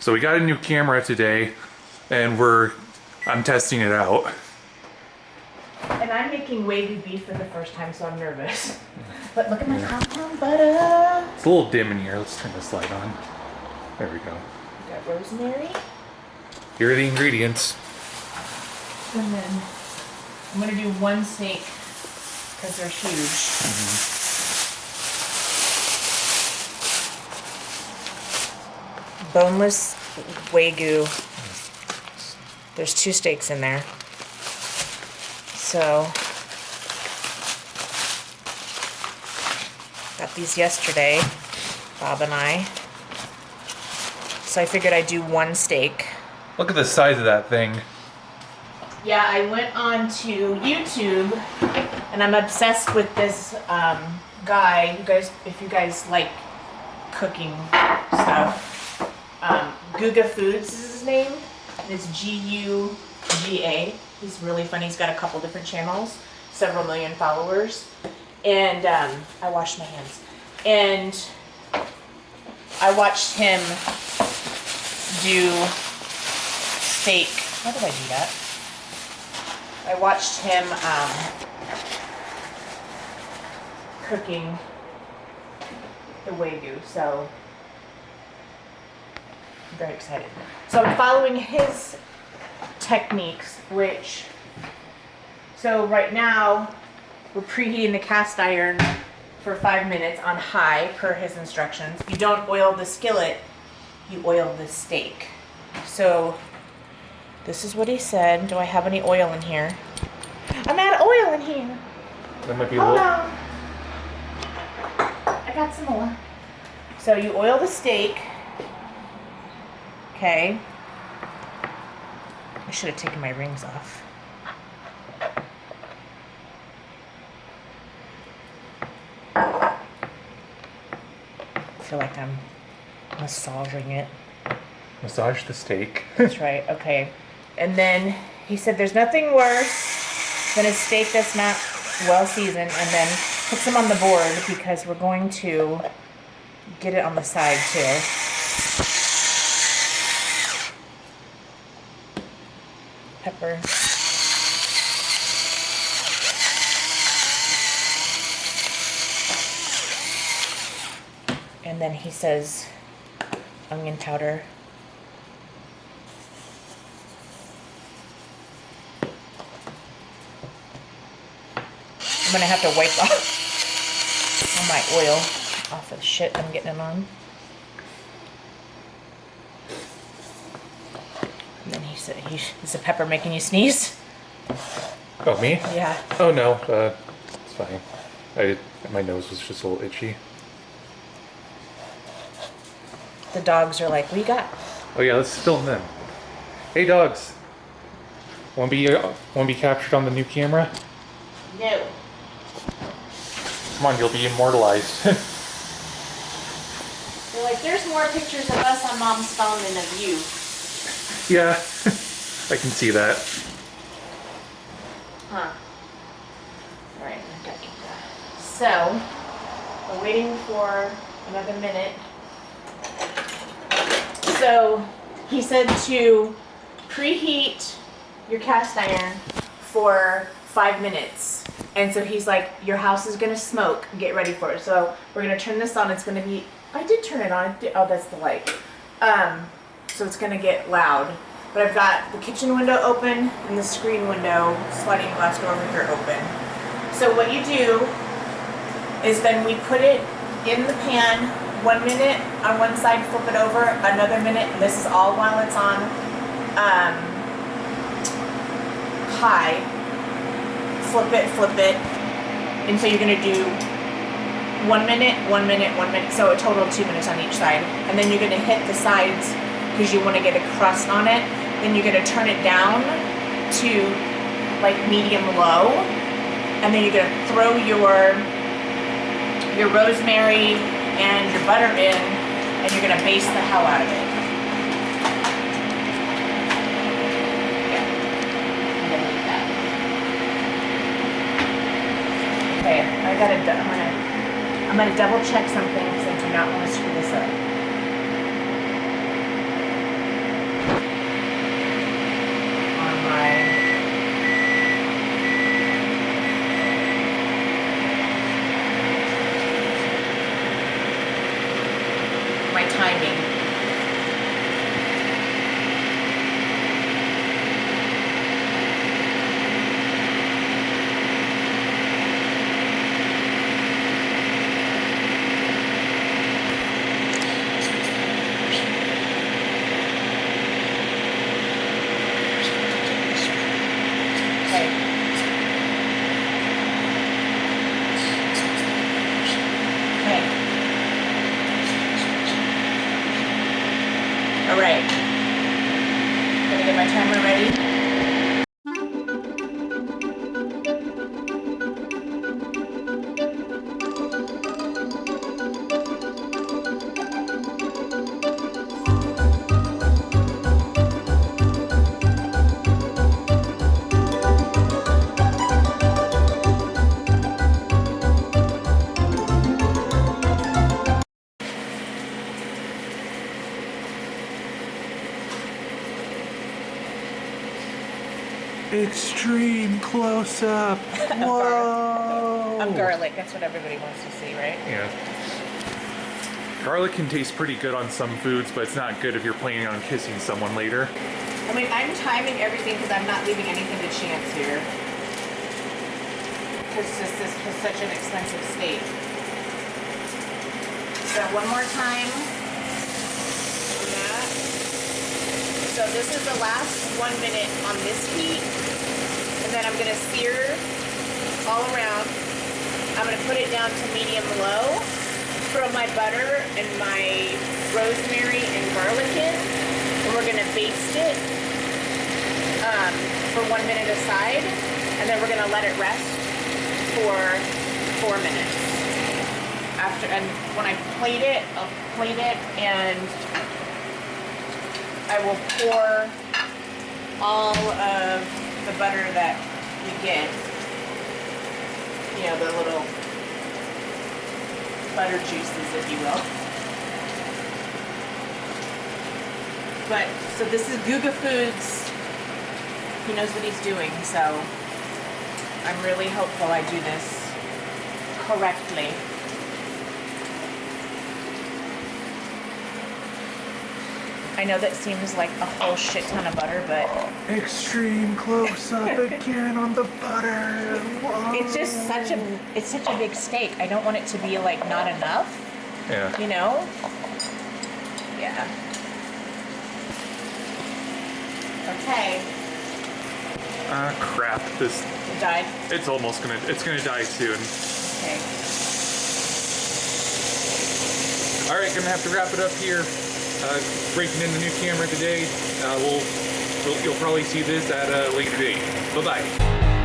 So we got a new camera today, and I'm testing it out. And I'm making Waygu beef for the first time, so I'm nervous. But look at my compound butter. It's a little dim in here. Let's turn this light on. There we go. We got rosemary. Here are the ingredients. And then I'm gonna do one steak because they're huge. Boneless Waygu. There's 2 steaks in there. So, got these yesterday, Bob and I. So I figured I'd do 1 steak. Look at the size of that thing. Yeah, I went on to YouTube, and I'm obsessed with this guy. If you guys like cooking stuff, Guga Foods is his name, and it's Guga. He's really funny. He's got a couple different channels, several million followers, and I washed my hands, and I watched him do steak. How did I do that? I watched him cooking the Waygu, so I'm very excited. So I'm following his techniques, so right now we're preheating the cast iron for 5 minutes on high per his instructions. You don't oil the skillet, you oil the steak. So this is what he said. Do I have any oil in here? I'm out of oil in here. That might be Hold a little... on. I got some more. So you oil the steak. Okay. I should have taken my rings off. I feel like I'm massaging it. Massage the steak. That's right, okay. And then he said there's nothing worse than a steak that's not well seasoned, and then put some on the board because we're going to get it on the side too. Pepper. And then he says onion powder. I'm gonna have to wipe off all my oil off of the shit I'm getting it on. And then he said, is the pepper making you sneeze? Oh, me? Yeah. Oh, no. It's fine. My nose was just a little itchy. The dogs are like, what you got? Oh, yeah, let's film them. Hey, dogs. Want to be captured on the new camera? No. Come on, you'll be immortalized. They're like, there's more pictures of us on Mom's phone than of you. Yeah, I can see that. Huh. Alright, so, we're waiting for another minute. So, he said to preheat your cast iron for 5 minutes. And so he's like, your house is gonna smoke, get ready for it. So we're gonna turn this on, it's gonna be, I did turn it on, oh, that's the light. So it's gonna get loud. But I've got the kitchen window open and the screen window, sliding glass door over here open. So what you do is then we put it in the pan, 1 minute on one side, flip it over, another minute, and this is all while it's on high. Flip it, and so you're gonna do 1 minute, 1 minute, 1 minute, so a total of 2 minutes on each side. And then you're gonna hit the sides because you wanna get a crust on it. Then you're gonna turn it down to like medium low, and then you're gonna throw your rosemary and your butter in, and you're gonna baste the hell out of it. Okay, I'm gonna double check something because I do not want to screw this up. Extreme close up. Whoa. Of garlic. That's what everybody wants to see, right? Yeah. Garlic can taste pretty good on some foods, but it's not good if you're planning on kissing someone later. I mean, I'm timing everything because I'm not leaving anything to chance here. Because this is such an expensive steak. So one more time on that. So this is the last 1 minute on this heat. And then I'm going to sear all around. I'm going to put it down to medium low. Throw my butter and my rosemary and garlic in. And we're going to baste it for 1 minute aside. And then we're going to let it rest for 4 minutes. After, and when I plate it, I'll plate it and I will pour all of the butter that you get, you know, the little butter juices, if you will. But, so this is Guga Foods. He knows what he's doing, so I'm really hopeful I do this correctly. I know that seems like a whole shit ton of butter, but Extreme close up again on the butter. Whoa. it's just such a big steak. I don't want it to be like not enough, Yeah. you know? Yeah. Okay. Ah, crap. This. It died. It's gonna die soon. Okay. All right, gonna have to wrap it up here. Breaking in the new camera today. You'll probably see this at a later date. Bye bye.